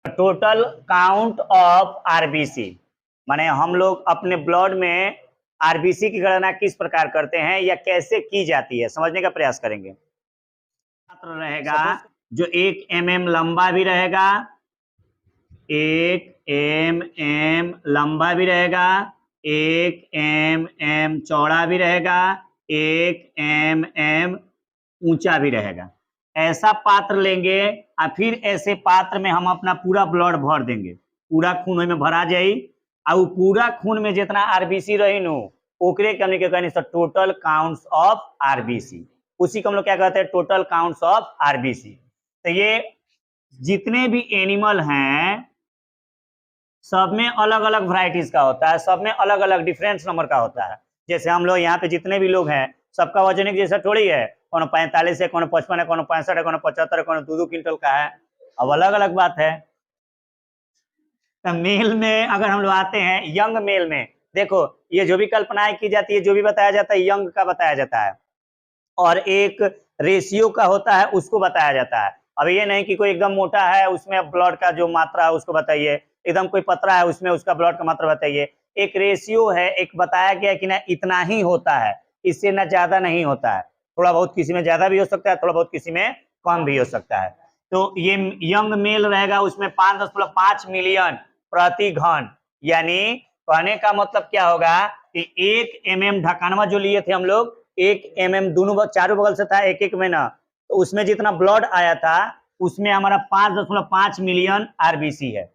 Total count of RBC, माने हम लोग अपने ब्लड में आरबीसी की गणना किस प्रकार करते हैं या कैसे की जाती है, समझने का प्रयास करेंगे। रहेगा जो 1 mm लंबा भी रहेगा, 1 mm लंबा भी रहेगा, 1 mm चौड़ा भी रहेगा, 1 mm ऊंचा भी रहेगा। ऐसा पात्र लेंगे और फिर ऐसे पात्र में हम अपना पूरा ब्लड भर देंगे, पूरा खून में भरा जाई और पूरा खून में जितना आरबीसी रही नु ओकरे के हमने क्या कहनी sir total counts of RBC, उसी को हम लोग क्या कहते हैं टोटल काउंट्स ऑफ आरबीसी। तो ये जितने भी एनिमल हैं सब में अलग अलग वैरायटीज का होता है, सब में अलग अलग डिफरेंट नंबर का होता है। जैसे हम लोग यहाँ पे जितने भी लोग हैं सबका वजन एक जैसा थोड़ी है, कौन 45 है, कौन 55 है, कौन 65 है, कौन 75 है, कौन 2-2 क्विंटल का है, अब अलग अलग बात है। तो मेल में अगर हम लोग आते हैं यंग मेल में, देखो ये जो भी कल्पनाएं की जाती है, जो भी बताया जाता है यंग का बताया जाता है और एक रेशियो का होता है उसको बताया जाता है। अब ये नहीं कि कोई एकदम मोटा है उसमें ब्लड का जो मात्रा है उसको बताइए, एकदम कोई पतला है उसमें उसका ब्लड का मात्रा बताइए। एक रेशियो है, एक बताया गया कि ना इतना ही होता है, इससे ना ज्यादा नहीं होता है, थोड़ा बहुत किसी में ज्यादा भी हो सकता है, थोड़ा बहुत किसी में कम भी हो सकता है। तो ये यंग मेल रहेगा उसमें 5.5 मिलियन प्रति घन, यानी कहने का मतलब क्या होगा कि 1 mm ढकानवा जो लिए थे हम लोग 1 mm दोनों चारों बगल से था एक में ना, तो उसमें जितना ब्लड आया था उसमें हमारा 5.5 मिलियन आरबीसी है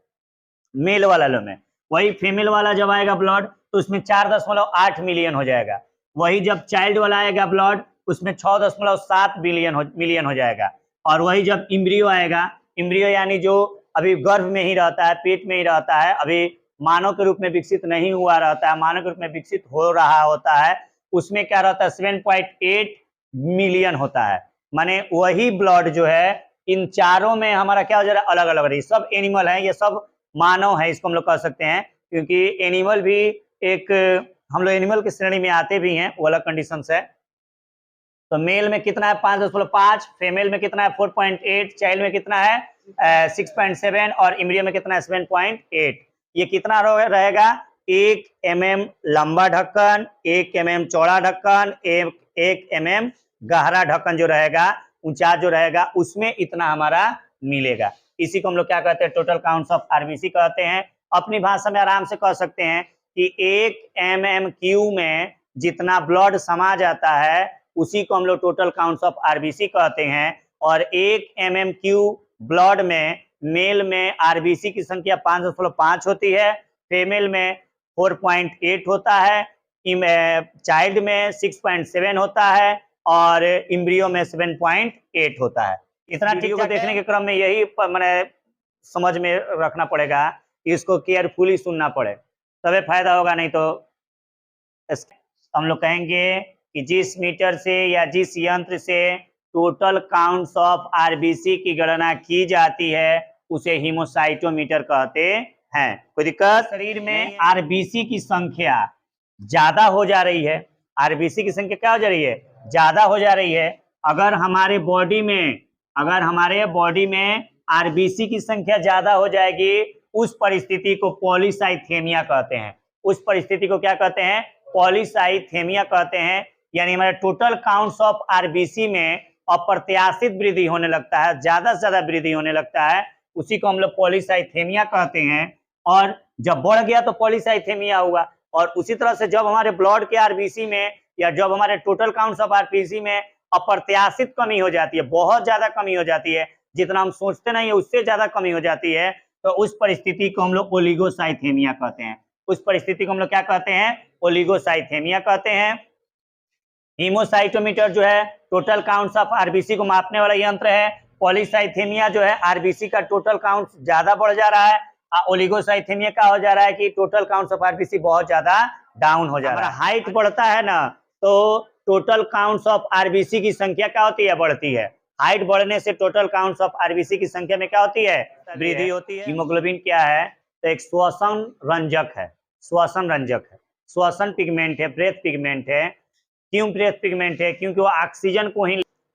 मेल वाला लो में। वही फीमेल वाला जब आएगा ब्लड तो उसमें 4.8 मिलियन हो जाएगा। वही जब चाइल्ड वाला आएगा ब्लड उसमें 6.7 मिलियन हो जाएगा। और वही जब इम्ब्रियो आएगा, इम्ब्रियो यानी जो अभी गर्भ में ही रहता है, पेट में ही रहता है, अभी मानव के रूप में विकसित नहीं हुआ रहता है, मानव के रूप में विकसित हो रहा होता है, उसमें क्या रहता है 7.8 मिलियन होता है। माने वही ब्लड जो है इन चारों में हमारा क्या हो जा रहा है अलग अलग रही। सब एनिमल है, ये सब मानव है इसको हम लोग कह सकते हैं, क्योंकि एनिमल भी एक हम लोग एनिमल की श्रेणी में आते भी हैं, वो अलग कंडीशन है। तो मेल में कितना है 5.5, फीमेल में कितना है 4.8, चाइल्ड में कितना है 6.7 और इम्ब्रियो में कितना है 7.8। ये कितना रहेगा 1 mm लंबा ढक्कन, 1 mm चौड़ा ढक्कन, 1 mm गहरा ढक्कन जो रहेगा, ऊंचा जो रहेगा उसमें इतना हमारा मिलेगा। इसी को हम लोग क्या कहते हैं टोटल काउंट्स ऑफ आरबीसी कहते हैं। अपनी भाषा में आराम से कह सकते हैं कि 1 mmQ में जितना ब्लड समा जाता है उसी को हम लोग टोटल काउंट्स ऑफ आरबीसी कहते हैं। और 1 mmQ ब्लड में मेल में आरबीसी की संख्या 5.5 होती है, फीमेल में 4.8 होता है, चाइल्ड में 6.7 होता है और इम्ब्रियो में 7.8 होता है। इतना वीडियो को देखने के क्रम में यही मैंने समझ में रखना पड़ेगा, इसको केयरफुली सुनना पड़े तबे फायदा होगा, नहीं तो हम लोग कहेंगे कि जिस मीटर से या जिस यंत्र से टोटल काउंट्स ऑफ आरबीसी की गणना की जाती है उसे हीमोसाइटोमीटर कहते हैं। कोई दिक्कत? शरीर में आरबीसी की संख्या ज्यादा हो जा रही है, आरबीसी की संख्या क्या हो जा रही है ज्यादा हो जा रही है। अगर हमारे बॉडी में आरबीसी की संख्या ज्यादा हो जाएगी उस परिस्थिति को पॉलीसाइथेमिया कहते हैं। उस परिस्थिति को क्या कहते हैं पॉलीसाइथेमिया कहते हैं। यानी हमारे टोटल काउंट्स ऑफ आरबीसी में अप्रत्याशित वृद्धि होने लगता है, ज्यादा से ज्यादा वृद्धि होने लगता है, उसी को हम लोग पॉलीसाइथेमिया कहते हैं। और जब बढ़ गया तो पॉलीसाइथेमिया हुआ। और उसी तरह से जब हमारे ब्लड के आरबीसी में या जब हमारे टोटल काउंट्स ऑफ आरबीसी में अप्रत्याशित कमी हो जाती है, बहुत ज्यादा कमी हो जाती है, जितना हम सोचते नहीं है उससे ज्यादा कमी हो जाती है, तो उस परिस्थिति को हम लोग ओलिगोसाइथेमिया कहते हैं। उस परिस्थिति को हम लोग क्या कहते हैं ओलिगोसाइथेमिया कहते हैं। हीमोसाइटोमीटर जो है टोटल काउंट्स ऑफ आरबीसी को मापने वाला यंत्र है। पॉलीसाइथेमिया जो है आरबीसी का टोटल काउंट ज्यादा बढ़ जा रहा है, ओलिगोसाइथेमिया का हो जा रहा है कि टोटल काउंट्स ऑफ आरबीसी बहुत ज्यादा डाउन हो जा रहा है। हाइट बढ़ता है ना तो टोटल काउंट्स ऑफ आरबीसी की संख्या क्या होती है बढ़ती है। हाइट बढ़ने से टोटल काउंट्स ऑफ आरबीसी की संख्या में क्या होती है वृद्धि होती है। हीमोग्लोबिन क्या है तो एक श्वसन रंजक है, श्वसन रंजक है, श्वसन पिगमेंट है, ब्रेथ पिगमेंट है। क्यों ब्रेथ पिगमेंट है क्योंकि वो ऑक्सीजन को ही